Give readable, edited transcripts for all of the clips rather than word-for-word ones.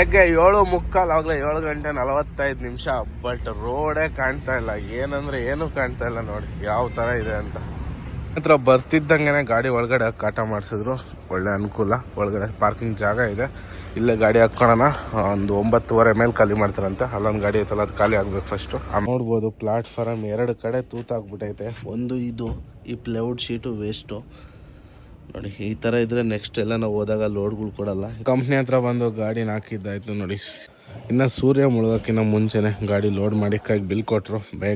ಬೆಳಗ್ಗೆ 7:45 ಆಗಲೇ 7:45 ಬಟ್ ರೋಡೇ ಕಾಣ್ತಾ ಇಲ್ಲ. ಏನಂದ್ರೆ ಏನು ಕಾಣ್ತಾ ಇಲ್ಲ ನೋಡಿ ಯಾವ ತರ ಇದೆ ಅಂತ. ಹತ್ರ ಬರ್ತಿದ್ದಂಗೆ ಗಾಡಿ ಒಳಗಡೆ ಕಾಟ ಮಾಡಿಸಿದ್ರು. ಒಳ್ಳೆ ಅನುಕೂಲ. ಒಳಗಡೆ ಪಾರ್ಕಿಂಗ್ ಜಾಗ ಇದೆ, ಇಲ್ಲೇ ಗಾಡಿ ಹಾಕ್ಕೊಳ್ಳೋಣ. ಒಂದು 9:30 ಮೇಲೆ ಖಾಲಿ ಮಾಡ್ತಾರಂತೆ. ಅಲ್ಲೊಂದು ಗಾಡಿ ಐತಲ್ಲ, ಅದು ಖಾಲಿ ಆಗ್ಬೇಕು ಫಸ್ಟು. ನೋಡ್ಬೋದು ಪ್ಲಾಟ್ಫಾರಮ್ 2 ಕಡೆ ತೂತಾಗ್ಬಿಟ್ಟೈತೆ. ಒಂದು ಇದು ಈ ಪ್ಲೈವುಡ್ ಶೀಟು ವೇಸ್ಟು ನೋಡಿ. ಈ ಥರ ಇದ್ರೆ ನೆಕ್ಸ್ಟ್ ಎಲ್ಲ ನಾವು ಹೋದಾಗ ಲೋಡ್ಗಳು ಕೊಡಲ್ಲ. ಕಂಪ್ನಿ ಹತ್ರ ಬಂದು ಗಾಡಿನ ಹಾಕಿದ್ದಾಯ್ತು ನೋಡಿ. ಇನ್ನು ಸೂರ್ಯ ಮುಳುಗೋಕ್ಕಿಂತ ಮುಂಚೆನೆ ಗಾಡಿ ಲೋಡ್ ಮಾಡಿ ಕೈಗೆ ಬಿಲ್ ಕೊಟ್ಟರು. ಬೇಗ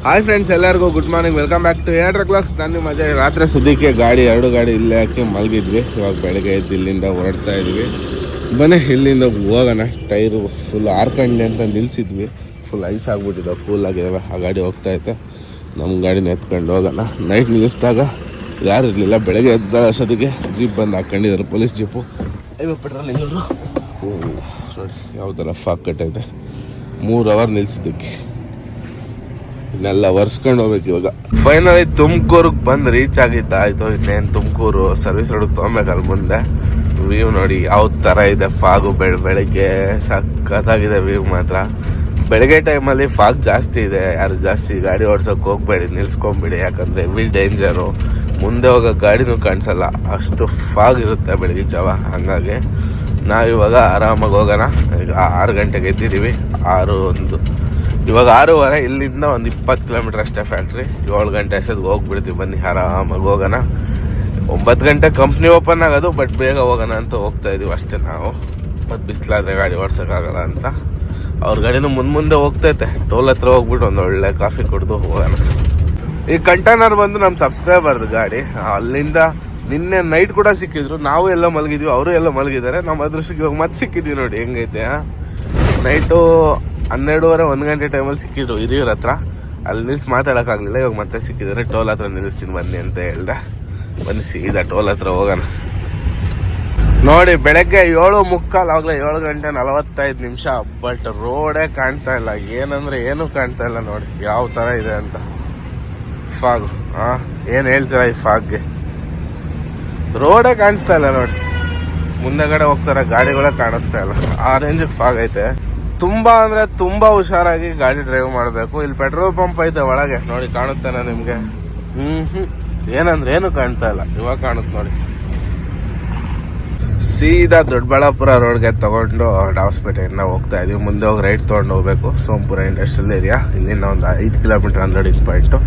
ಹಾಯ್ ಫ್ರೆಂಡ್ಸ್, ಎಲ್ಲರಿಗೂ good morning. Welcome back to air clocks. ನಾನು ಮಜಾ. ರಾತ್ರಿ ಸುದ್ದಿಕ್ಕೆ ಗಾಡಿ 2 ಗಾಡಿ ಇಲ್ಲೇ ಹಾಕಿ ಮಲಗಿದ್ವಿ. ಇವಾಗ ಬೆಳಗ್ಗೆ ಎದ್ದು ಇಲ್ಲಿಂದ ಹೊರಡ್ತಾ ಇದ್ವಿ. ಬನ್ನಿ ಇಲ್ಲಿಂದ ಹೋಗೋಣ. ಟೈರು ಫುಲ್ ಆರ್ಕಂಡ್ಲಿ ಅಂತ ನಿಲ್ಸಿದ್ವಿ. ಫುಲ್ ಐಸ್ ಆಗ್ಬಿಟ್ಟಿದ್ದಾವೆ, ಕೂಲ್ ಆಗಿದ್ದಾವೆ. ಆ ಗಾಡಿ ಹೋಗ್ತಾ ಐತೆ. ನಮ್ಮ ಗಾಡಿನ ಎತ್ಕೊಂಡು ಹೋಗೋಣ. ನೈಟ್ ನಿಲ್ಲಿಸಿದಾಗ ಯಾರು ಇರಲಿಲ್ಲ. ಬೆಳಗ್ಗೆ ಎದ್ದ ಅಷ್ಟೊತ್ತಿಗೆ ಜೀಪ್ ಬಂದು ಹಾಕೊಂಡಿದ್ದಾರೆ, ಪೊಲೀಸ್ ಜೀಪು. ಪೆಟ್ರೋಲ್ ಇಂಜಿನ್ ನೋಡಿ ಯಾವ ಥರ ಫಾಕ್ ಕಟ್ಟೈತೆ. 3 ಅವರ್ ನಿಲ್ಸಿದ್ದಕ್ಕೆ ಇನ್ನೆಲ್ಲ ಒರೆಸ್ಕೊಂಡು ಹೋಗ್ಬೇಕು. ಇವಾಗ ಫೈನಲಿ ತುಮಕೂರಿಗೆ ಬಂದು ರೀಚ್ ಆಗಿದ್ದಾಯ್ತು. ಇನ್ನೇನು ತುಮಕೂರು ಸರ್ವಿಸ್ ರೋಡ್ ತೊಗೊಬೇಕಲ್ಲ. ಮುಂದೆ ವ್ಯೂ ನೋಡಿ ಯಾವ ಥರ ಇದೆ. ಫಾಗು ಬೆಳಗ್ಗೆ ಸಖತ್ತಾಗಿದೆ ವ್ಯೂ ಮಾತ್ರ. ಬೆಳಗ್ಗೆ ಟೈಮಲ್ಲಿ ಫಾಗ್ ಜಾಸ್ತಿ ಇದೆ. ಯಾರು ಜಾಸ್ತಿ ಗಾಡಿ ಓಡ್ಸೋಕೆ ಹೋಗ್ಬೇಡಿ, ನಿಲ್ಸ್ಕೊಂಬಿಡಿ. ಯಾಕಂದರೆ ಹೆವಿ ಡೇಂಜರು. ಮುಂದೆ ಹೋಗೋ ಗಾಡಿನೂ ಕಾಣಿಸಲ್ಲ, ಅಷ್ಟು ಫಾಗ್ ಇರುತ್ತೆ ಬೆಳಗ್ಗೆ ಜಾವ. ಹಾಗಾಗಿ ನಾವಿವಾಗ ಆರಾಮಾಗಿ ಹೋಗೋಣ. ಈಗ 6 ಗಂಟೆಗೆ ಎದ್ದಿದ್ದೀವಿ. ಇವಾಗ 6:15. ಇಲ್ಲಿಂದ ಒಂದು 20 ಕಿಲೋಮೀಟ್ರ್ ಅಷ್ಟೇ ಫ್ಯಾಕ್ಟ್ರಿ. 7 ಗಂಟೆ ಅಷ್ಟೊತ್ತಿಗೆ ಹೋಗ್ಬಿಡ್ತೀವಿ. ಬನ್ನಿ ಆರಾಮಾಗಿ ಹೋಗೋಣ. 9 ಗಂಟೆ ಕಂಪ್ನಿ ಓಪನ್ ಆಗೋದು, ಬಟ್ ಬೇಗ ಹೋಗೋಣ ಅಂತ ಹೋಗ್ತಾ ಇದೀವಿ ಅಷ್ಟೇ ನಾವು. ಮತ್ತು ಬಿಸಿಲಾದ್ರೆ ಗಾಡಿ ಓಡ್ಸೋಕ್ಕಾಗಲ್ಲ ಅಂತ ಅವ್ರ ಗಾಡಿನೂ ಮುಂದೆ ಹೋಗ್ತೈತೆ. ಟೋಲ್ ಹತ್ರ ಹೋಗ್ಬಿಟ್ಟು ಒಂದು ಒಳ್ಳೆ ಕಾಫಿ ಕುಡಿದು ಹೋಗೋಣ. ಈ ಕಂಟೈನರ್ ಬಂದು ನಮ್ಮ ಸಬ್ಸ್ಕ್ರೈಬರ್ದು ಗಾಡಿ. ಅಲ್ಲಿಂದ ನಿನ್ನೆ ನೈಟ್ ಕೂಡ ಸಿಕ್ಕಿದ್ರು. ನಾವು ಎಲ್ಲ ಮಲಗಿದ್ವಿ, ಅವರು ಎಲ್ಲ ಮಲಗಿದ್ದಾರೆ. ನಮ್ಮ ಅದೃಷ್ಟಕ್ಕೆ ಇವಾಗ ಮತ್ತೆ ಸಿಕ್ಕಿದ್ವಿ ನೋಡಿ ಹೆಂಗೈತೆ. ನೈಟು 12:30 1 ಗಂಟೆ ಟೈಮಲ್ಲಿ ಸಿಕ್ಕಿದ್ರು ಹಿರಿಯೂರ ಹತ್ರ. ಅಲ್ಲಿ ನಿಲ್ಸಿ ಮಾತಾಡೋಕ್ಕಾಗಲಿಲ್ಲ. ಇವಾಗ ಮತ್ತೆ ಸಿಕ್ಕಿದ್ದಾರೆ. ಟೋಲ್ ಹತ್ರ ನಿಲ್ಲಿಸ್ತೀನಿ ಬನ್ನಿ ಅಂತ ಹೇಳ್ದೆ. ಬನ್ನಿ ಸೀದಾ ಟೋಲ್ ಹತ್ರ ಹೋಗೋಣ. ನೋಡಿ ಬೆಳಗ್ಗೆ 7:45 ಆಗಲೇ 7:45 ಬಟ್ ರೋಡೇ ಕಾಣ್ತಾ ಇಲ್ಲ. ಏನಂದ್ರೆ ಏನು ಕಾಣ್ತಾ ಇಲ್ಲ ನೋಡಿ ಯಾವ ಥರ ಇದೆ ಅಂತ. ಫಾಗ್ ಏನು ಹೇಳ್ತೀರಾ ಈ ಫಾಗ್ಗೆ? ರೋಡೇ ಕಾಣಿಸ್ತಾ ಇಲ್ಲ ನೋಡಿ. ಮುಂದೆಗಡೆ ಹೋಗ್ತಾರೆ ಗಾಡಿಗಳೇ ಕಾಣಿಸ್ತಾ ಇಲ್ಲ. ಆ ರೇಂಜಿಗೆ ಫಾಗ್ ಐತೆ. ತುಂಬಾ ಅಂದ್ರೆ ತುಂಬಾ ಹುಷಾರಾಗಿ ಗಾಡಿ ಡ್ರೈವ್ ಮಾಡಬೇಕು. ಇಲ್ಲಿ ಪೆಟ್ರೋಲ್ ಪಂಪ್ ಐತೆ ಒಳಗೆ ನೋಡಿ, ಕಾಣುತ್ತೇನೆ ನಿಮ್ಗೆ? ಏನಂದ್ರೆ ಏನು ಕಾಣ್ತಾ ಇಲ್ಲ. ಇವಾಗ ಕಾಣುತ್ತೆ ನೋಡಿ. ಸೀದಾ ದೊಡ್ಡಬಳ್ಳಾಪುರ ರೋಡ್ಗೆ ತಗೊಂಡು ಡಾವಸ್ಪೇಟೆಯಿಂದ ಹೋಗ್ತಾ ಇದೀವಿ. ಮುಂದೆ ಹೋಗಿ ರೈಟ್ ತೊಗೊಂಡು ಹೋಗ್ಬೇಕು. Sompura industrial area. ಇಲ್ಲಿಂದ ಒಂದು 5 ಕಿಲೋಮೀಟರ್ ಅನ್ಲೋಡಿಂಗ್ ಪಾಯಿಂಟು.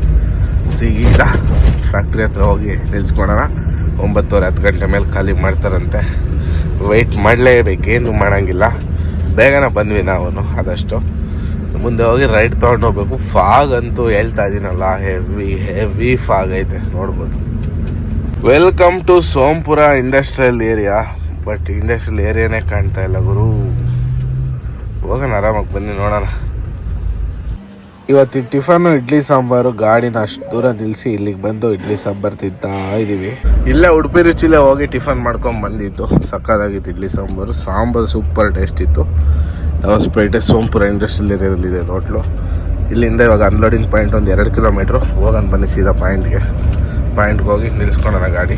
ಸೀದಾ ಫ್ಯಾಕ್ಟ್ರಿ ಹತ್ರ ಹೋಗಿ ನಿಲ್ಸ್ಕೊಳೋಣ. 9:10 ಗಂಟೆ ಮೇಲೆ ಖಾಲಿ ಮಾಡ್ತಾರಂತೆ. ವೆಯ್ಟ್ ಮಾಡಲೇಬೇಕು, ಏನು ಮಾಡೋಂಗಿಲ್ಲ. ಬೇಗನೆ ಬಂದ್ವಿ ನಾವು. ಆದಷ್ಟು ಮುಂದೆ ಹೋಗಿ ರೈಟ್ ತೊಗೊಂಡು ಹೋಗ್ಬೇಕು. ಫಾಗ್ ಅಂತೂ ಹೇಳ್ತಾ ಇದ್ದೀನಲ್ಲ, ಹೆವಿ ಫಾಗ್ ಐತೆ ನೋಡ್ಬೋದು. Welcome to Sompura industrial area. But industrial ಏರಿಯಾನೇ ಕಾಣ್ತಾ ಇಲ್ಲ ಗುರು. ಹೋಗೋಣ ಆರಾಮಾಗಿ, ಬನ್ನಿ ನೋಡೋಣ. ಇವತ್ತು ಟಿಫನ್ನು ಇಡ್ಲಿ ಸಾಂಬಾರು. ಗಾಡಿನ ಅಷ್ಟು ದೂರ ನಿಲ್ಲಿಸಿ ಇಲ್ಲಿಗೆ ಬಂದು ಇಡ್ಲಿ ಸಾಂಬಾರು ತಿಂತಾ ಇದ್ದೀವಿ. ಇಲ್ಲೇ ಉಡುಪಿ ರುಚಿಲೇ ಹೋಗಿ ಟಿಫನ್ ಮಾಡ್ಕೊಂಡು ಬಂದಿತ್ತು. ಸಕ್ಕತ್ತಾಗಿತ್ತು ಇಡ್ಲಿ ಸಾಂಬಾರು. ಸಾಂಬಾರು ಸೂಪರ್ ಟೇಸ್ಟ್ ಇತ್ತು. ಹೊಸಪೇಟೆ ಸೋಂಪುರ ಇಂಡಸ್ಟ್ರಿಯಲ್ ಏರಿಯಾದಲ್ಲಿದೆ ಹೋಟ್ಲು. ಇಲ್ಲಿಂದ ಇವಾಗ ಅನ್ಲೋಡಿಂಗ್ ಪಾಯಿಂಟ್ ಒಂದು 2 ಕಿಲೋಮೀಟ್ರು. ಹೋಗೋಣ ಬನ್ನಿ ಸೀದಾ ಪಾಯಿಂಟ್ಗೆ ಹೋಗಿ ನಿಲ್ಲಿಸ್ಕೊಳ್ಳೋಣ ಗಾಡಿ.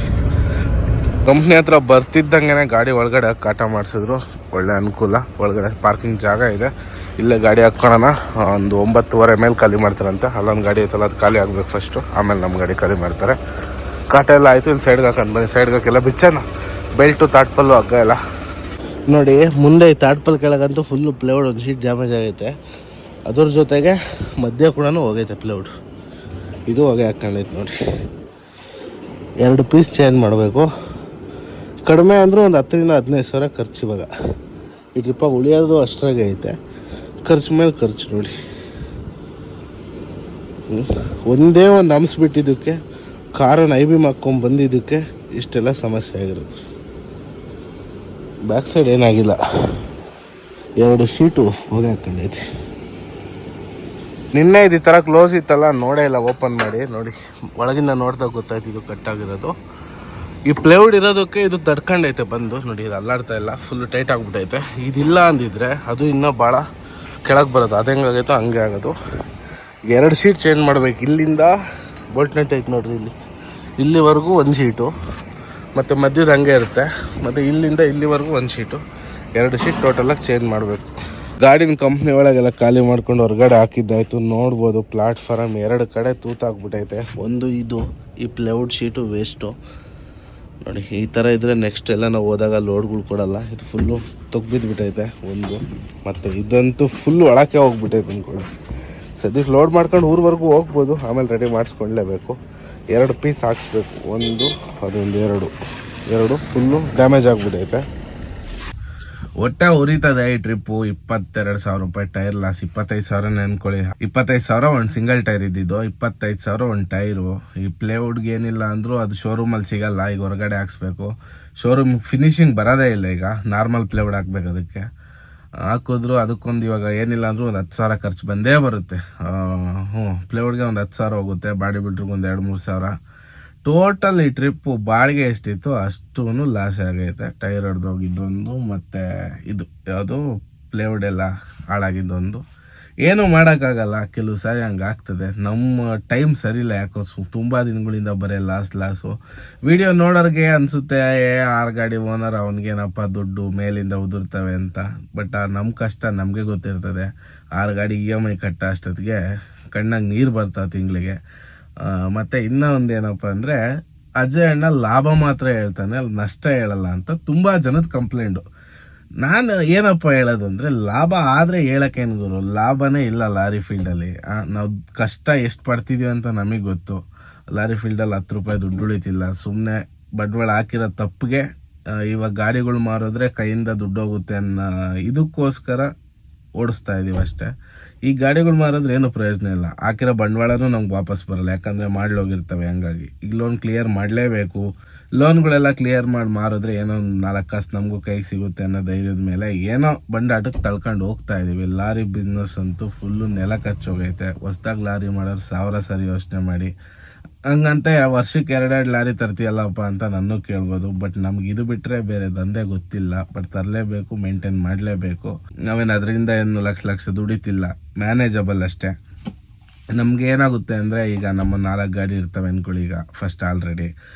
ಕಂಪ್ನಿ ಹತ್ರ ಬರ್ತಿದ್ದಂಗೆ ಗಾಡಿ ಒಳಗಡೆ ಕಾಟ ಮಾಡಿಸಿದ್ರು. ಒಳ್ಳೆ ಅನುಕೂಲ. ಒಳಗಡೆ ಪಾರ್ಕಿಂಗ್ ಜಾಗ ಇದೆ, ಇಲ್ಲೇ ಗಾಡಿ ಹಾಕ್ಕೊಳ್ಳೋಣ. ಒಂದು 9:30 ಮೇಲೆ ಖಾಲಿ ಮಾಡ್ತಾರಂತೆ. ಅಲ್ಲೊಂದು ಗಾಡಿ ಐತಲ್ಲ, ಅದು ಖಾಲಿ ಆಗಬೇಕು ಫಸ್ಟು. ಆಮೇಲೆ ನಮ್ಮ ಗಾಡಿ ಖಾಲಿ ಮಾಡ್ತಾರೆ. ಕಾಟ ಎಲ್ಲ ಆಯಿತು. ಇಲ್ಲಿ ಸೈಡ್ಗೆ ಹಾಕೊಂಡು ಬನ್ನಿ. ಸೈಡ್ಗೆ ಹಾಕೆಲ್ಲ ಬಿಚ್ಚೋಣ. ಬೆಲ್ಟು ತಾಟ್ಪಲ್ಲು ಹಗ್ಗ ಎಲ್ಲ ನೋಡಿ. ಮುಂದೆ ಈ ತಾಟ್ಪಲ್ ಕೆಳಗಂತೂ ಫುಲ್ಲು ಪ್ಲೈವುಡ್ ಒಂದು ಶೀಟ್ ಡ್ಯಾಮೇಜ್ ಆಗೈತೆ. ಅದ್ರ ಜೊತೆಗೆ ಮಧ್ಯ ಕೂಡ ಹೋಗೈತೆ ಪ್ಲೈವುಡ್. ಇದು ಹೊಗೆ ಹಾಕ್ಕೊಂಡೈತೆ ನೋಡಿ. 2 ಪೀಸ್ ಚೇಂಜ್ ಮಾಡಬೇಕು. ಕಡಿಮೆ ಅಂದರೂ ಒಂದು 10,000 to 15,000 ಖರ್ಚು. ಇವಾಗ ಈ ಟ್ರಿಪ್ಪಾಗಿ ಉಳಿಯೋದು ಅಷ್ಟ್ರಾಗೆ ಐತೆ. ಖರ್ಚು ಮೇಲೆ ಖರ್ಚು ನೋಡಿ. ಒಂದೇ ಒಂದು ಹಂಸ್ಬಿಟ್ಟಿದ್ದಕ್ಕೆ, ಕಾರನ್ನು IB ಹಾಕ್ಕೊಂಡು ಬಂದಿದ್ದಕ್ಕೆ ಇಷ್ಟೆಲ್ಲ ಸಮಸ್ಯೆ ಆಗಿರೋದು. ಬ್ಯಾಕ್ ಸೈಡ್ ಏನಾಗಿಲ್ಲ. 2 ಶೀಟು ಹೊಗೆ ಹಾಕ್ಕೊಂಡೈತಿ. ನಿನ್ನೆ ಇದು ಈ ಥರ ಕ್ಲೋಸ್ ಇತ್ತಲ್ಲ, ನೋಡೇ ಇಲ್ಲ ಓಪನ್ ಮಾಡಿ. ನೋಡಿ ಒಳಗಿಂದ ನೋಡ್ದಾಗ ಗೊತ್ತಾಯ್ತು ಇದು ಕಟ್ಟಾಗಿರೋದು. ಈ ಪ್ಲೈವುಡ್ ಇರೋದಕ್ಕೆ ಇದು ತಡ್ಕೊಂಡೈತೆ ಬಂದು ನೋಡಿ. ಇದು ಅಲ್ಲಾಡ್ತಾ ಇಲ್ಲ, ಫುಲ್ ಟೈಟ್ ಆಗಿಬಿಟ್ಟೈತೆ. ಇದಿಲ್ಲ ಅಂದಿದ್ರೆ ಅದು ಇನ್ನೂ ಭಾಳ ಕೆಳಗೆ ಬರೋದು. ಅದು ಹೆಂಗಾಗೈತೋ ಹಂಗೆ ಆಗೋದು. 2 ಶೀಟ್ ಚೇಂಜ್ ಮಾಡ್ಬೇಕು. ಇಲ್ಲಿಂದ ಬೋಲ್ಟ್ ನಟ್ ಐತೆ ನೋಡ್ರಿ, ಇಲ್ಲಿವರೆಗೂ 1 ಶೀಟು, ಮತ್ತು ಮಧ್ಯದ ಹಂಗೆ ಇರುತ್ತೆ, ಮತ್ತು ಇಲ್ಲಿಂದ ಇಲ್ಲಿವರೆಗೂ 1 ಶೀಟು, 2 ಶೀಟ್ ಟೋಟಲಾಗಿ ಚೇಂಜ್ ಮಾಡಬೇಕು. ಗಾಡಿನ ಕಂಪ್ನಿ ಒಳಗೆಲ್ಲ ಖಾಲಿ ಮಾಡ್ಕೊಂಡು ಹೊರಗಡೆ ಹಾಕಿದ್ದಾಯಿತು. ನೋಡ್ಬೋದು ಪ್ಲಾಟ್ಫಾರಮ್ 2 ಕಡೆ ತೂತಾಕ್ಬಿಟ್ಟೈತೆ. ಒಂದು ಇದು ಈ ಪ್ಲೈವುಡ್ ಶೀಟು ವೇಸ್ಟು ನೋಡಿ. ಈ ಥರ ಇದ್ದರೆ ನೆಕ್ಸ್ಟ್ ಎಲ್ಲ ನಾವು ಹೋದಾಗ ಲೋಡ್ಗಳು ಕೊಡಲ್ಲ. ಇದು ಫುಲ್ಲು ತೊಗ್ಬಿದ್ಬಿಟ್ಟೈತೆ ಒಂದು, ಮತ್ತು ಇದಂತೂ ಫುಲ್ ಒಳಕ್ಕೆ ಹೋಗ್ಬಿಟ್ಟೈತೆ ಅಂದ್ಕೊಳ್ಳಿ. ಸದ್ಯಕ್ಕೆ ಲೋಡ್ ಮಾಡ್ಕೊಂಡು ಊರವರೆಗೂ ಹೋಗ್ಬೋದು, ಆಮೇಲೆ ರೆಡಿ ಮಾಡಿಸ್ಕೊಳ್ಳೇಬೇಕು. 2 ಪೀಸ್ ಹಾಕ್ಸ್ಬೇಕು, ಒಂದು ಅದೊಂದು ಎರಡು ಫುಲ್ಲು ಡ್ಯಾಮೇಜ್ ಆಗಿಬಿಟ್ಟೈತೆ. ಒಟ್ಟೆ ಉರಿತದೆ ಈ ಟ್ರಿಪ್ಪು. 22,000 ರೂಪಾಯಿ ಟೈರ್ ಲಾಸ್. 25,000 ಅನ್ಕೊಳ್ಳಿ. 25,000 ಒಂದು ಸಿಂಗಲ್ ಟೈರ್ ಇದ್ದಿದ್ದು, 25,000 ಒಂದು ಟೈರು. ಈ ಪ್ಲೇವುಡ್ಗೆ ಏನಿಲ್ಲ ಅಂದರೂ ಅದು ಶೋರೂಮಲ್ಲಿ ಸಿಗಲ್ಲ, ಈಗ ಹೊರಗಡೆ ಹಾಕ್ಸ್ಬೇಕು. ಶೋರೂಮ್ ಫಿನಿಶಿಂಗ್ ಬರೋದೇ ಇಲ್ಲ, ಈಗ ನಾರ್ಮಲ್ ಪ್ಲೇವುಡ್ ಹಾಕ್ಬೇಕು. ಅದಕ್ಕೆ ಹಾಕಿದ್ರು ಅದಕ್ಕೊಂದು ಇವಾಗ ಏನಿಲ್ಲ ಅಂದರೂ ಒಂದು 10,000 ಖರ್ಚು ಬಂದೇ ಬರುತ್ತೆ. ಪ್ಲೇವುಡ್ಗೆ ಒಂದು 10,000 ಹೋಗುತ್ತೆ, ಬಾಡಿ ಬಿಲ್ಡ್ರಿಗೆ ಒಂದು 2-3 ಸಾವಿರ. ಟೋಟಲ್ ಈ ಟ್ರಿಪ್ಪು ಬಾಡಿಗೆ ಎಷ್ಟಿತ್ತು ಅಷ್ಟೂ ಲಾಸ್ ಆಗೈತೆ. ಟೈರ್ ಹೊಡೆದೋಗಿದ್ದೊಂದು, ಮತ್ತು ಇದು ಯಾವುದು ಪ್ಲೇವುಡ್ ಎಲ್ಲ ಹಾಳಾಗಿದ್ದೊಂದು. ಏನೂ ಮಾಡೋಕ್ಕಾಗಲ್ಲ, ಕೆಲವು ಸಾರಿ ಹಂಗೆ ಆಗ್ತದೆ. ನಮ್ಮ ಟೈಮ್ ಸರಿಯಿಲ್ಲ ಯಾಕೋ, ತುಂಬ ದಿನಗಳಿಂದ ಬರೀ ಲಾಸು. ವಿಡಿಯೋ ನೋಡೋರಿಗೆ ಅನಿಸುತ್ತೆ 6 ಗಾಡಿ ಓನರ್ ಅವನಿಗೇನಪ್ಪ ದುಡ್ಡು ಮೇಲಿಂದ ಉದುರ್ತವೆ ಅಂತ. ಬಟ್ ನಮ್ಮ ಕಷ್ಟ ನಮಗೆ ಗೊತ್ತಿರ್ತದೆ. 6 ಗಾಡಿ EMI ಕಟ್ಟ ಅಷ್ಟೊತ್ತಿಗೆ ಕಣ್ಣಾಗ ನೀರು ಬರ್ತಾವೆ ತಿಂಗಳಿಗೆ. ಮತ್ತು ಇನ್ನೂ ಒಂದು ಏನಪ್ಪ ಅಂದರೆ, ಅಜಯ್ ಅಣ್ಣ ಲಾಭ ಮಾತ್ರ ಹೇಳ್ತಾನೆ, ನಷ್ಟ ಹೇಳಲ್ಲ ಅಂತ ತುಂಬ ಜನದ ಕಂಪ್ಲೇಂಟು. ನಾನು ಏನಪ್ಪ ಹೇಳೋದು ಅಂದರೆ, ಲಾಭ ಆದರೆ ಹೇಳೋಕ್ಕೇನು ಗುರು, ಲಾಭನೇ ಇಲ್ಲ ಲಾರಿ ಫೀಲ್ಡಲ್ಲಿ. ನಾವು ಕಷ್ಟ ಎಷ್ಟು ಪಡ್ತಿದ್ದೀವಿ ಅಂತ ನಮಗೆ ಗೊತ್ತು. ಲಾರಿ ಫೀಲ್ಡಲ್ಲಿ 10 ರೂಪಾಯಿ ದುಡ್ಡು ಉಳಿತಿಲ್ಲ, ಸುಮ್ಮನೆ ಬಂಡವಾಳ ಹಾಕಿರೋ ತಪ್ಪಿಗೆ ಇವಾಗ ಗಾಡಿಗಳು ಮಾರಿದ್ರೆ ಕೈಯಿಂದ ದುಡ್ಡು ಹೋಗುತ್ತೆ ಅನ್ನೋ ಇದಕ್ಕೋಸ್ಕರ ಓಡಿಸ್ತಾ ಇದ್ದೀವಿ ಅಷ್ಟೇ. ಈ ಗಾಡಿಗಳು ಮಾರಿದ್ರೆ ಏನು ಪ್ರಯೋಜನ ಇಲ್ಲ, ಹಾಕಿರೋ ಬಂಡವಾಳನೂ ನಮ್ಗೆ ವಾಪಸ್ ಬರಲ್ಲ, ಯಾಕಂದರೆ ಮಾಡ್ಲೋಗಿರ್ತವೆ. ಹಂಗಾಗಿ ಈಗ ಲೋನ್ ಕ್ಲಿಯರ್ ಮಾಡಲೇಬೇಕು. ಲೋನ್ಗಳೆಲ್ಲ ಕ್ಲಿಯರ್ ಮಾಡಿ ಮಾರಿದ್ರೆ ಏನೋ ಒಂದು 4 ಕಾಸು ನಮಗೂ ಕೈಗೆ ಸಿಗುತ್ತೆ ಅನ್ನೋ ಧೈರ್ಯದ ಮೇಲೆ ಏನೋ ಬಂಡಾಟಕ್ಕೆ ತಳ್ಕೊಂಡು ಹೋಗ್ತಾ ಇದ್ದೀವಿ. ಲಾರಿ ಬಿಸ್ನೆಸ್ ಅಂತೂ ಫುಲ್ಲು ನೆಲ ಕಚ್ಚೋಗೈತೆ. ಹೊಸ್ದಾಗಿ ಲಾರಿ ಮಾಡೋರು 1000 ಸರಿ ಯೋಚನೆ ಮಾಡಿ. ಹಂಗಂತ ವರ್ಷಕ್ಕೆ 2 ಲಾರಿ ತರ್ತೀಯಲ್ಲಪ್ಪ ಅಂತ ನನ್ನೂ ಕೇಳ್ಬೋದು. ಬಟ್ ನಮ್ಗೆ ಇದು ಬಿಟ್ಟರೆ ಬೇರೆ ದಂಧೆ ಗೊತ್ತಿಲ್ಲ. ಬಟ್ ತರಲೇಬೇಕು, ಮೇಂಟೈನ್ ಮಾಡಲೇಬೇಕು. ನಾವೇನು ಅದರಿಂದ ಏನು ಲಕ್ಷ ದುಡಿತಿಲ್ಲ, ಮ್ಯಾನೇಜಬಲ್ ಅಷ್ಟೇ. ನಮ್ಗೆ ಏನಾಗುತ್ತೆ ಅಂದರೆ, ಈಗ ನಮ್ಮ 4 ಗಾಡಿ ಇರ್ತವೆ ಅಂದ್ಕೊಳ್ಳಿ. ಈಗ ಫಸ್ಟ್ ಆಲ್ರೆಡಿ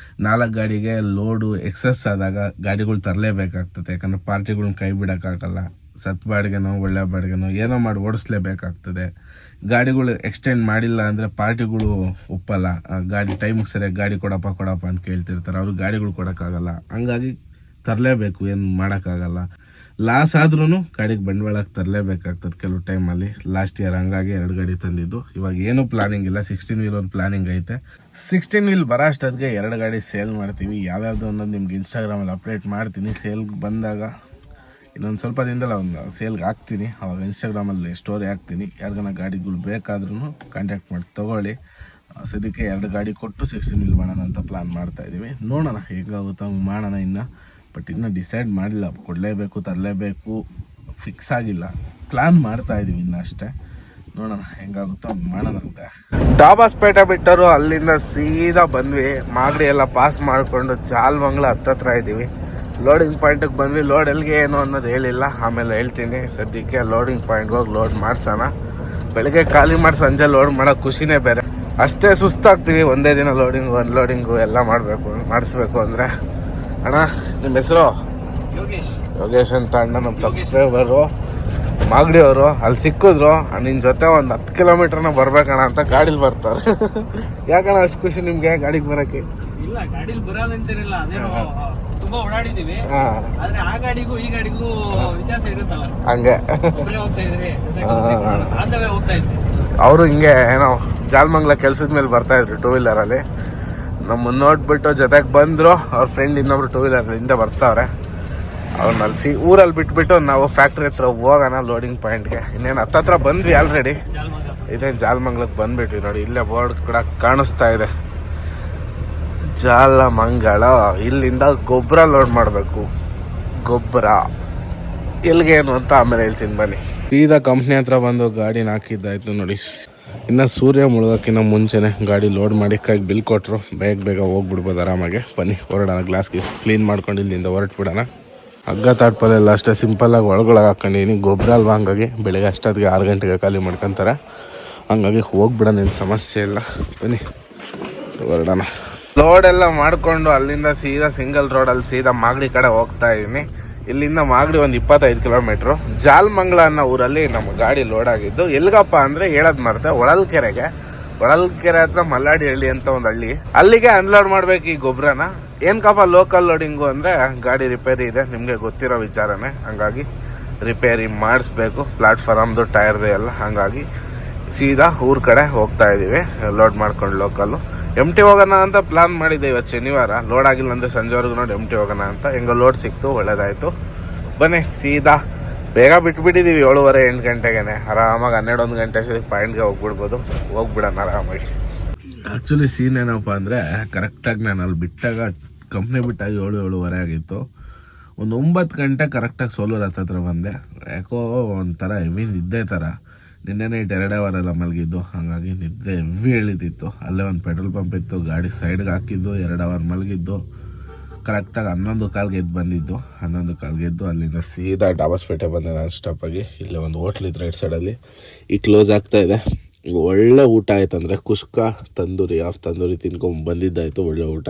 4 ಗಾಡಿಗೆ ಲೋಡು ಎಕ್ಸಸ್ ಆದಾಗ ಗಾಡಿಗಳು ತರಲೇಬೇಕಾಗ್ತದೆ. ಯಾಕಂದರೆ ಪಾರ್ಟಿಗಳ್ನ ಕೈ ಬಿಡೋಕ್ಕಾಗಲ್ಲ. ಸತ್ ಬಾಡಿಗೆನೋ ಒಳ್ಳೆ ಬಾಡಿಗೆನೋ ಏನೋ ಮಾಡಿ ಓಡಿಸ್ಲೇಬೇಕಾಗ್ತದೆ. ಗಾಡಿಗಳು ಎಕ್ಸ್ಟೆಂಡ್ ಮಾಡಿಲ್ಲ ಅಂದರೆ ಪಾರ್ಟಿಗಳು ಒಪ್ಪಲ್ಲ. ಗಾಡಿ ಟೈಮಿಗೆ ಸರಿಯಾಗಿ ಗಾಡಿ ಕೊಡಪ್ಪ ಅಂತ ಕೇಳ್ತಿರ್ತಾರೆ. ಅವ್ರಿಗೆ ಗಾಡಿಗಳು ಕೊಡೋಕ್ಕಾಗಲ್ಲ. ಹಂಗಾಗಿ ತರಲೇಬೇಕು, ಏನು ಮಾಡೋಕ್ಕಾಗಲ್ಲ. ಲಾಸ್ ಆದ್ರೂ ಗಾಡಿಗೆ ಬಂಡವಾಳಕ್ಕೆ ತರಲೇಬೇಕಾಗ್ತದೆ ಕೆಲವು ಟೈಮಲ್ಲಿ. ಲಾಸ್ಟ್ ಇಯರ್ ಹಂಗಾಗಿ 2 ಗಾಡಿ ತಂದಿದ್ದು. ಇವಾಗ ಏನೂ ಪ್ಲಾನಿಂಗ್ ಇಲ್ಲ. 16 ವೀಲ್ ಒಂದು ಪ್ಲಾನಿಂಗ್ ಐತೆ. 16 ವೀಲ್ ಬರೋ ಅಷ್ಟೊತ್ತಿಗೆ 2 ಗಾಡಿ ಸೇಲ್ ಮಾಡ್ತೀವಿ. ಯಾವ್ಯಾವುದು ಅನ್ನೋದು ನಿಮ್ಗೆ ಇನ್ಸ್ಟಾಗ್ರಾಮಲ್ಲಿ ಅಪ್ಡೇಟ್ ಮಾಡ್ತೀನಿ. ಸೇಲ್ಗೆ ಬಂದಾಗ ಇನ್ನೊಂದು ಸ್ವಲ್ಪ ದಿನದಲ್ಲಿ ಒಂದು ಸೇಲ್ಗೆ ಹಾಕ್ತೀನಿ. ಅವಾಗ ಇನ್ಸ್ಟಾಗ್ರಾಮಲ್ಲಿ ಸ್ಟೋರಿ ಹಾಕ್ತೀನಿ. ಯಾರಿಗಾನ ಗಾಡಿಗಳು ಬೇಕಾದ್ರೂ ಕಾಂಟ್ಯಾಕ್ಟ್ ಮಾಡಿ ತೊಗೊಳ್ಳಿ. ಸದ್ಯಕ್ಕೆ 2 ಗಾಡಿ ಕೊಟ್ಟು 16 ವೀಲ್ ಮಾಡೋಣ ಅಂತ ಪ್ಲ್ಯಾನ್ ಮಾಡ್ತಾಯಿದ್ದೀವಿ. ನೋಡೋಣ ಹೇಗಾಗುತ್ತೋ ಹಂಗೆ ಮಾಡೋಣ ಇನ್ನು. ಬಟ್ ಇನ್ನೂ ಡಿಸೈಡ್ ಮಾಡಿಲ್ಲ, ಕೊಡಲೇಬೇಕು ತರಲೇಬೇಕು ಫಿಕ್ಸ್ ಆಗಿಲ್ಲ. ಪ್ಲ್ಯಾನ್ ಮಾಡ್ತಾಯಿದ್ದೀವಿ ಇನ್ನು ಅಷ್ಟೇ. ನೋಡೋಣ ಹೆಂಗಾಗುತ್ತೋ ಹಂಗೆ ಮಾಡೋಣಂತೆ. ಡಾಬಾಸ್ಪೇಟೆ ಬಿಟ್ಟರು ಅಲ್ಲಿಂದ ಸೀದಾ ಬಂದ್ವಿ. ಮಾಗಡಿ ಎಲ್ಲ ಪಾಸ್ ಮಾಡಿಕೊಂಡು ಜಾಲಮಂಗ್ಲ ಹತ್ತತ್ರ ಇದ್ದೀವಿ. ಲೋಡಿಂಗ್ ಪಾಯಿಂಟಿಗೆ ಬಂದ್ವಿ. ಲೋಡ್ ಎಲ್ಲಿಗೆ ಏನು ಅನ್ನೋದು ಹೇಳಿಲ್ಲ, ಆಮೇಲೆ ಹೇಳ್ತೀನಿ. ಸದ್ಯಕ್ಕೆ ಲೋಡಿಂಗ್ ಪಾಯಿಂಟ್ಗೆ ಹೋಗಿ ಲೋಡ್ ಮಾಡ್ಸೋಣ. ಬೆಳಗ್ಗೆ ಖಾಲಿ ಮಾಡಿ ಸಂಜೆ ಲೋಡ್ ಮಾಡೋ ಖುಷಿನೇ ಬೇರೆ. ಅಷ್ಟೇ ಸುಸ್ತಾಗ್ತೀವಿ ಒಂದೇ ದಿನ ಲೋಡಿಂಗು ಅನ್ಲೋಡಿಂಗು ಎಲ್ಲ ಮಾಡಿಸ್ಬೇಕು ಅಂದರೆ. ಅಣ್ಣ ನಿಮ್ಮ ಹೆಸರು? ಯೋಗೇಶ್ ಅಂತ ಅಣ್ಣ, ನಮ್ಮ ಸಬ್ಸ್ಕ್ರೈಬರು, ಮಾಗಡಿಯವರು. ಅಲ್ಲಿ ಸಿಕ್ಕಿದ್ರು. ನಿನ್ನ ಜೊತೆ ಒಂದು 10 ಕಿಲೋಮೀಟ್ರನ್ನ ಬರ್ಬೇಕಣ್ಣ ಅಂತ ಗಾಡೀಲಿ ಬರ್ತಾರೆ. ಯಾಕಣ್ಣ ಅಷ್ಟು ಖುಷಿ ನಿಮಗೆ ಗಾಡಿಗೆ ಬರೋಕ್ಕೆ? ಇಲ್ಲ, ಗಾಡೀಲಿ ಬರೋದಂತೇನಿಲ್ಲ, ಅದೇನೋ ತುಂಬಾ ಓಡಾಡಿದೀವಿ. ಆದ್ರೆ ಆ ಗಾಡಿಗೂ ಈ ಗಾಡಿಗೂ ವ್ಯತ್ಯಾಸ ಇರುತ್ತಲ್ಲ, ಹಂಗೆ ಒಬ್ಬರೇ ಹೋಗ್ತಾ ಇದ್ರಿ, ಆಂಧವೇ ಹೋಗ್ತಾ ಇದ್ರಿ. ಅವರು ಹಿಂಗೆ ಏನೋ ಜಾಲಮಂಗ್ಲ ಕೆಲ್ಸದ ಮೇಲೆ ಬರ್ತಾ ಇದ್ರು 2 ವೀಲರಲ್ಲಿ. ನಮ್ಮನ್ನು ನೋಡ್ಬಿಟ್ಟು ಜೊತೆಗೆ ಬಂದರು. ಅವ್ರ ಫ್ರೆಂಡ್ ಇನ್ನೊಬ್ರು 2 ವೀಲರಿಂದ ಬರ್ತಾವ್ರೆ. ಅವ್ರನ್ನ ಅಲ್ಸಿ ಊರಲ್ಲಿ ಬಿಟ್ಬಿಟ್ಟು ನಾವು ಫ್ಯಾಕ್ಟ್ರಿ ಹತ್ರ ಹೋಗೋಣ ಲೋಡಿಂಗ್ ಪಾಯಿಂಟ್ಗೆ. ಇನ್ನೇನು ಹತ್ತತ್ರ ಬಂದ್ವಿ ಆಲ್ರೆಡಿ. ಇದೇನು ಜಾಲಮಂಗ್ಲಕ್ಕೆ ಬಂದ್ಬಿಟ್ವಿ ನೋಡಿ. ಇಲ್ಲೇ ಬೋರ್ಡ್ ಕೂಡ ಕಾಣಿಸ್ತಾ ಇದೆ, ಜಾಲಮಂಗಲ. ಇಲ್ಲಿಂದ ಗೊಬ್ಬರ ಲೋಡ್ ಮಾಡಬೇಕು. ಗೊಬ್ಬರ ಎಲ್ಲಿಗೆ ಏನು ಅಂತ ಆಮೇಲೆ ಹೇಳ್ತೀನಿ ಬನ್ನಿ. ಸೀದಾ ಕಂಪ್ನಿ ಹತ್ರ ಬಂದು ಗಾಡಿನ ಹಾಕಿದ್ದಾಯ್ತು ನೋಡಿ. ಇನ್ನು ಸೂರ್ಯ ಮುಳುಗೋಕ್ಕಿಂತ ಮುಂಚೆನೆ ಗಾಡಿ ಲೋಡ್ ಮಾಡಿ ಕೈಗೆ ಬಿಲ್ ಕೊಟ್ಟರು. ಬೇಗ ಹೋಗ್ಬಿಡ್ಬೋದು ಆರಾಮಾಗೆ. ಬನ್ನಿ ಹೊರಡೋಣ. ಗ್ಲಾಸ್ ಕ್ಲೀನ್ ಮಾಡ್ಕೊಂಡು ಇಲ್ಲಿಂದ ಹೊರಟ್ಬಿಡೋಣ. ಹಗ್ಗ ತಾಟ್ಪಲ್ಲೆಲ್ಲ ಅಷ್ಟೇ ಸಿಂಪಲ್ಲಾಗಿ ಒಳಗೊಳಗೆ ಹಾಕ್ಕೊಂಡಿದ್ದೀನಿ. ಗೊಬ್ಬರ ಅಲ್ವಾ, ಹಂಗಾಗಿ ಬೆಳಗ್ಗೆ ಅಷ್ಟೊತ್ತಿಗೆ 6 ಗಂಟೆಗೆ ಖಾಲಿ ಮಾಡ್ಕೊತಾರೆ. ಹಂಗಾಗಿ ಹೋಗ್ಬಿಡೋಣ, ಏನು ಸಮಸ್ಯೆ ಇಲ್ಲ. ಬನ್ನಿ ಹೊರಡೋಣ. ಲೋಡ್ ಎಲ್ಲ ಮಾಡಿಕೊಂಡು ಅಲ್ಲಿಂದ ಸೀದಾ ಸಿಂಗಲ್ ರೋಡಲ್ಲಿ ಸೀದಾ ಮಾಗಡಿ ಕಡೆ ಹೋಗ್ತಾ ಇದ್ದೀನಿ. ಇಲ್ಲಿಂದ ಮಾಗಡಿ ಒಂದು 25 ಕಿಲೋಮೀಟ್ರು. ಜಾಲಮಂಗಲ ಅನ್ನೋ ಊರಲ್ಲಿ ನಮ್ಮ ಗಾಡಿ ಲೋಡ್ ಆಗಿದ್ದು. ಎಲ್ಗಪ್ಪ ಅಂದರೆ ಹೇಳೋದು ಮರ್ತೆ, ಹೊಳಲ್ಕೆರೆಗೆ. ಹೊಳಲ್ಕೆರೆ ಹತ್ರ ಮಲ್ಲಾಡಿ ಹಳ್ಳಿ ಅಂತ ಒಂದು ಹಳ್ಳಿ, ಅಲ್ಲಿಗೆ ಅನ್ಲೋಡ್ ಮಾಡ್ಬೇಕು ಈ ಗೊಬ್ಬರನ. ಏನಕ್ಕಪ್ಪ ಲೋಕಲ್ ಲೋಡಿಂಗು ಅಂದರೆ ಗಾಡಿ ರಿಪೇರಿ ಇದೆ, ನಿಮಗೆ ಗೊತ್ತಿರೋ ವಿಚಾರನೇ. ಹಂಗಾಗಿ ರಿಪೇರಿ ಮಾಡಿಸ್ಬೇಕು, ಪ್ಲಾಟ್ಫಾರಮ್ದು ಟೈರ್ದು ಎಲ್ಲ. ಹಾಗಾಗಿ ಸೀದಾ ಊರ ಕಡೆ ಹೋಗ್ತಾ ಇದ್ದೀವಿ ಲೋಡ್ ಮಾಡ್ಕೊಂಡು ಲೋಕಲ್ಲು. MT ಹೋಗೋಣ ಅಂತ ಪ್ಲಾನ್ ಮಾಡಿದ್ದೆ ಇವತ್ತು ಶನಿವಾರ. ಲೋಡ್ ಆಗಿಲ್ಲ ಅಂದರೆ ಸಂಜೆವರೆಗೂ ನೋಡಿ MT ಹೋಗೋಣ ಅಂತ. ಹೆಂಗೋ ಲೋಡ್ ಸಿಕ್ತು, ಒಳ್ಳೇದಾಯಿತು. ಬನ್ನಿ ಸೀದಾ ಬೇಗ ಬಿಟ್ಬಿಟ್ಟಿದ್ದೀವಿ 7:30-8 ಗಂಟೆಗೆ. ಆರಾಮಾಗಿ 12-1 ಗಂಟೆ ಅಷ್ಟೊತ್ತಿಗೆ ಪಾಯಿಂಟ್ಗೆ ಹೋಗ್ಬಿಡ್ಬೋದು. ಹೋಗ್ಬಿಡೋಣ ಆರಾಮಾಗಿ. ಆ್ಯಕ್ಚುಲಿ ಸೀನ್ ಏನಪ್ಪ ಅಂದರೆ, ಕರೆಕ್ಟಾಗಿ ನಾನು ಅಲ್ಲಿ ಬಿಟ್ಟಾಗ ಕಂಪ್ನಿ ಬಿಟ್ಟಾಗ 7-7:30 ಆಗಿತ್ತು. ಒಂದು 9 ಗಂಟೆ ಕರೆಕ್ಟಾಗಿ ಸೋಲೂರು ಹತ್ರ ಬಂದೆ. ಯಾಕೋ ಒಂಥರ ಹೆವಿ ನಿದ್ದೆ ಥರ. ನಿನ್ನೆ ನೈಟ್ 2 ಅವರೆಲ್ಲ ಮಲಗಿದ್ದು, ಹಾಗಾಗಿ ನಿದ್ದೆ ಹೆವಿ ಎಳಿತಿತ್ತು. ಅಲ್ಲೇ ಒಂದು ಪೆಟ್ರೋಲ್ ಪಂಪ್ ಇತ್ತು, ಗಾಡಿ ಸೈಡ್ಗೆ ಹಾಕಿದ್ದು, 2 ಅವರ್ ಮಲಗಿದ್ದು. ಕರೆಕ್ಟಾಗಿ 11:15 ಎದ್ದು ಬಂದಿದ್ದು. 11:15 ಎದ್ದು ಅಲ್ಲಿಂದ ಸೀದಾ ಡಾಬಸ್ಪೇಟೆ ಬಂದೆ ನಾನ್ ಸ್ಟಾಪಾಗಿ. ಇಲ್ಲೇ ಒಂದು ಹೋಟ್ಲ್ ಇತ್ತು ರೈಟ್ ಸೈಡಲ್ಲಿ, ಈಗ ಕ್ಲೋಸ್ ಆಗ್ತಾ ಇದೆ. ಒಳ್ಳೆ ಊಟ ಆಯ್ತು, ಅಂದರೆ ಕುಷ್ಕ ತಂದೂರಿ, ತಂದೂರಿ ತಿನ್ಕೊಂಡು ಬಂದಿದ್ದಾಯಿತು. ಒಳ್ಳೆ ಊಟ.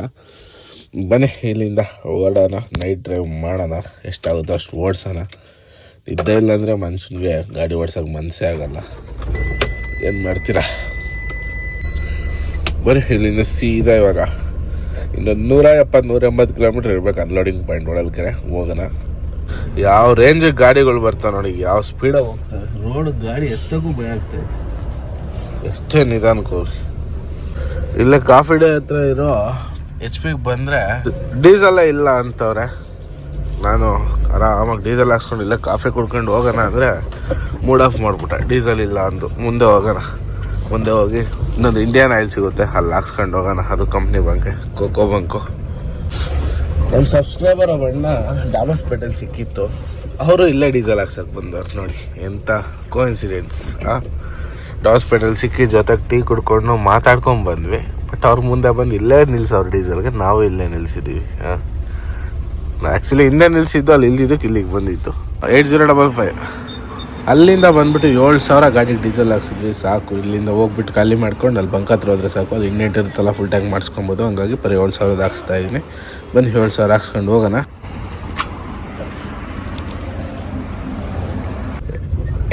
ಬನ್ನಿ ಇಲ್ಲಿಂದ ಓಡೋಣ, ನೈಟ್ ಡ್ರೈವ್ ಮಾಡೋಣ, ಎಷ್ಟಾಗುತ್ತೋ ಅಷ್ಟು ಓಡಿಸೋಣ. ನಿದ್ದೆ ಇಲ್ಲಾಂದರೆ ಮನುಷ್ಯನಿಗೆ ಗಾಡಿ ಓಡ್ಸೋಕೆ ಮನಸ್ಸೇ ಆಗಲ್ಲ. ಏನು ಮಾಡ್ತೀರಾ? ಬರೀ ಇಲ್ಲಿಂದ ಸೀದಾ ಇವಾಗ ಇನ್ನೊಂದು 170-180 ಕಿಲೋಮೀಟ್ರ್ ಇರ್ಬೇಕು ಅನ್ಲೋಡಿಂಗ್ ಪಾಯಿಂಟ್ ಹೊಳಲ್ಕೆರೆ. ಹೋಗೋಣ. ಯಾವ ರೇಂಜಿಗೆ ಗಾಡಿಗಳು ಬರ್ತಾವೆ ನೋಡಿ, ಯಾವ ಸ್ಪೀಡಾಗಿ ಹೋಗ್ತವೆ. ರೋಡ್ ಗಾಡಿ ಎತ್ತಕ್ಕೂ ಭಯ ಆಗ್ತಾಯಿದೆ, ಎಷ್ಟೇ ನಿಧಾನಕ್ಕೆ ಹೋಗಿ. ಇಲ್ಲೇ ಕಾಫಿ ಡೇ ಹತ್ರ ಇರೋ HP ಬಂದರೆ ಡೀಸೆಲ್ಲೇ ಇಲ್ಲ ಅಂತವ್ರೆ. ನಾನು ಆರಾಮಾಗಿ ಡೀಸೆಲ್ ಹಾಕ್ಸ್ಕೊಂಡು ಇಲ್ಲೇ ಕಾಫಿ ಕುಡ್ಕೊಂಡು ಹೋಗೋಣ ಅಂದರೆ ಮೂಡ್ ಆಫ್ ಮಾಡಿಬಿಟ್ಟೆ. ಡೀಸೆಲ್ ಇಲ್ಲ ಅಂದು. ಮುಂದೆ ಹೋಗೋಣ, ಮುಂದೆ ಹೋಗಿ ಇನ್ನೊಂದು ಇಂಡಿಯನ್ ಆಯಿಲ್ ಸಿಗುತ್ತೆ, ಅಲ್ಲಿ ಹಾಕ್ಸ್ಕೊಂಡು ಹೋಗೋಣ. ಅದು ಕಂಪ್ನಿ ಬಂಕೆ, ಕೋಕೋ ಬಂಕು. ನಮ್ಮ ಸಬ್ಸ್ಕ್ರೈಬರ್ ಅಣ್ಣ ಡಾಬಸ್ಪೇಟೆಲ್ಲಿ ಸಿಕ್ಕಿತ್ತು, ಅವರು ಇಲ್ಲೇ ಡೀಸೆಲ್ ಹಾಕ್ಸಕ್ಕೆ ಬಂದವ್ರು. ನೋಡಿ ಎಂಥ ಕೋಇನ್ಸಿಡೆನ್ಸ್. ಡಾಬಸ್ಪೇಟೆಲ್ಲಿ ಸಿಕ್ಕಿ ಜೊತೆಗೆ ಟೀ ಕುಡ್ಕೊಂಡು ಮಾತಾಡ್ಕೊಂಡು ಬಂದ್ವಿ. ಬಟ್ ಅವ್ರ ಮುಂದೆ ಬಂದು ಇಲ್ಲೇ ನಿಲ್ಸವ್ರು ಡೀಸೆಲ್ಗೆ, ನಾವು ಇಲ್ಲೇ ನಿಲ್ಸಿದ್ದೀವಿ. ಆ್ಯಕ್ಚುಲಿ ಹಿಂದೆ ನಿಲ್ಸಿದ್ದು, ಅಲ್ಲಿ ಇಲ್ದಿದ್ದಕ್ಕೆ ಇಲ್ಲಿಗೆ ಬಂದಿತ್ತು. 8055 ಅಲ್ಲಿಂದ ಬಂದುಬಿಟ್ಟು 7,000 ಗಾಡಿಗೆ ಡೀಸೆಲ್ ಹಾಕ್ಸಿದ್ವಿ. ಸಾಕು, ಇಲ್ಲಿಂದ ಹೋಗ್ಬಿಟ್ಟು ಖಾಲಿ ಮಾಡ್ಕೊಂಡು ಅಲ್ಲಿ ಬಂಕ್ ಹತ್ರ ಹೋದ್ರೆ ಸಾಕು. ಅದು ಇನ್ನೆಂಟು ಇರುತ್ತಲ್ಲ, ಫುಲ್ ಟ್ಯಾಂಕ್ ಮಾಡಿಸ್ಕೊಬೋದು. ಹಂಗಾಗಿ ಬರೀ 7,000 ಹಾಕ್ಸ್ತಾ ಇದ್ದೀನಿ. ಬನ್ನಿ 7,000 ಹಾಕ್ಸ್ಕೊಂಡು ಹೋಗೋಣ.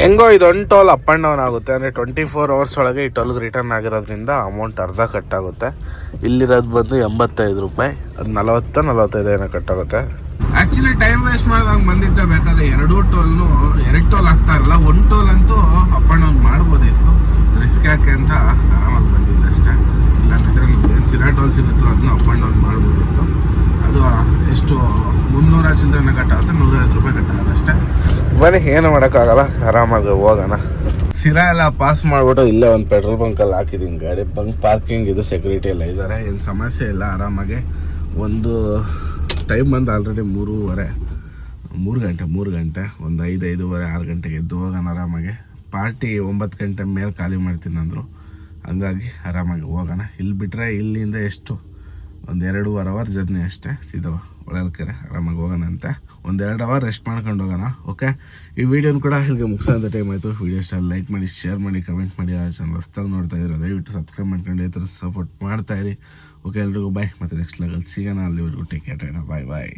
ಹೆಂಗೋ ಇದೊಂದು ಟೋಲ್ ಅಪ್ ಆ್ಯಂಡ್ ಡೌನ್ ಆಗುತ್ತೆ, ಅಂದರೆ 24 ಅವರ್ಸ್ ಒಳಗೆ ಈ ಟೋಲ್ಗೆ ರಿಟರ್ನ್ ಆಗಿರೋದ್ರಿಂದ ಅಮೌಂಟ್ ಅರ್ಧ ಕಟ್ಟಾಗುತ್ತೆ. ಇಲ್ಲಿರೋದು ಬಂದು 85 ರೂಪಾಯಿ, ಅದು 40-45 ಏನೋ ಕಟ್ಟಾಗುತ್ತೆ. ಆ್ಯಕ್ಚುಲಿ ಟೈಮ್ ವೇಸ್ಟ್ ಮಾಡಿದಾಗ ಬಂದಿದ್ದರೆ ಬೇಕಾದ್ರೆ 2 ಟೋಲ್ ಆಗ್ತಾ ಇರಲ್ಲ, 1 ಟೋಲ್ ಅಂತೂ ಅಪ್ ಆ್ಯಂಡ್ ಡೌನ್ ಮಾಡ್ಬೋದಿತ್ತು. ರಿಸ್ಕ್ ಯಾಕೆ ಅಂತ ಆರಾಮಾಗಿ ಬಂದಿದ್ದೆ ಅಷ್ಟೇ. ಇಲ್ಲಾಂದರೆ ನಿಮ್ಗೆ ಏನು ಸಿರಾ ಟೋಲ್ ಸಿಗುತ್ತೋ ಅದನ್ನ ಅಪ್ ಆ್ಯಂಡ್ ಡೌನ್ ಮಾಡ್ಬೋದಿತ್ತು. ಅದು ಎಷ್ಟು 300 ಚಿಲ್ಲರೆ ಕಟ್ಟಾಗುತ್ತೆ, 150 ರೂಪಾಯಿ ಕಟ್ಟಾಗುತ್ತೆ ಅಷ್ಟೇ. ಬನ್ನಿ, ಏನು ಮಾಡೋಕ್ಕಾಗಲ್ಲ, ಆರಾಮಾಗಿ ಹೋಗೋಣ. ಸಿರಾ ಎಲ್ಲ ಪಾಸ್ ಮಾಡಿಬಿಟ್ಟು ಇಲ್ಲೇ ಒಂದು ಪೆಟ್ರೋಲ್ ಬಂಕಲ್ಲಿ ಹಾಕಿದ್ದೀನಿ ಗಾಡಿ. ಬಂಕ್ ಪಾರ್ಕಿಂಗ್ ಇದು, ಸೆಕ್ಯೂರಿಟಿ ಎಲ್ಲ ಇದ್ದಾರೆ, ಏನು ಸಮಸ್ಯೆ ಇಲ್ಲ. ಆರಾಮಾಗಿ ಒಂದು ಟೈಮ್ ಬಂದು ಆಲ್ರೆಡಿ 3 ಗಂಟೆ, ಒಂದು 5-5:30-6 ಗಂಟೆಗೆ ಎದ್ದು ಹೋಗೋಣ ಆರಾಮಾಗಿ. ಪಾರ್ಟಿ 9 ಗಂಟೆ ಮೇಲೆ ಖಾಲಿ ಮಾಡ್ತೀನಿ ಅಂದರು, ಹಂಗಾಗಿ ಆರಾಮಾಗಿ ಹೋಗೋಣ. ಇಲ್ಲಿ ಬಿಟ್ಟರೆ ಇಲ್ಲಿಂದ ಎಷ್ಟು ಒಂದು 2.5 ಅವರ್ ಜರ್ನಿ ಅಷ್ಟೇ, ಸೀದಾ ಹೊಳಲ್ಕೆರೆ. ಆರಾಮಾಗಿ ಹೋಗೋಣ ಅಂತ 1-2 ಅವರ್ ರೆಸ್ಟ್ ಮಾಡ್ಕೊಂಡು ಹೋಗೋಣ. ಓಕೆ, ಈ ವಿಡಿಯೋನ ಕೂಡ ಇಲ್ಲಿಗೆ ಮುಗಿಸೋಂಥ ಟೈಮ್ ಆಯಿತು. ವಿಡಿಯೋ ಇಷ್ಟ ಲೈಕ್ ಮಾಡಿ, ಶೇರ್ ಮಾಡಿ, ಕಮೆಂಟ್ ಮಾಡಿ. ಆ ಚಾನಲ್ ಹೊಸ್ದಾಗಿ ನೋಡ್ತಾ ಇರೋ ದಯವಿಟ್ಟು ಸಬ್ಸ್ಕ್ರೈಬ್ ಮಾಡ್ಕೊಂಡು ಈ ಥರ ಸಪೋರ್ಟ್ ಮಾಡ್ತಾಯಿರಿ. ಓಕೆ, ಎಲ್ರಿಗೂ ಬಾಯ್, ಮತ್ತು ನೆಕ್ಸ್ಟ್ ಲೆವೆಲ್ ಸಿಗೋಣ. ಅಲ್ಲಿವರೆಗೂ ಟೇಕ್ ಕೇರ್, ಬಾಯ್ ಬಾಯ್.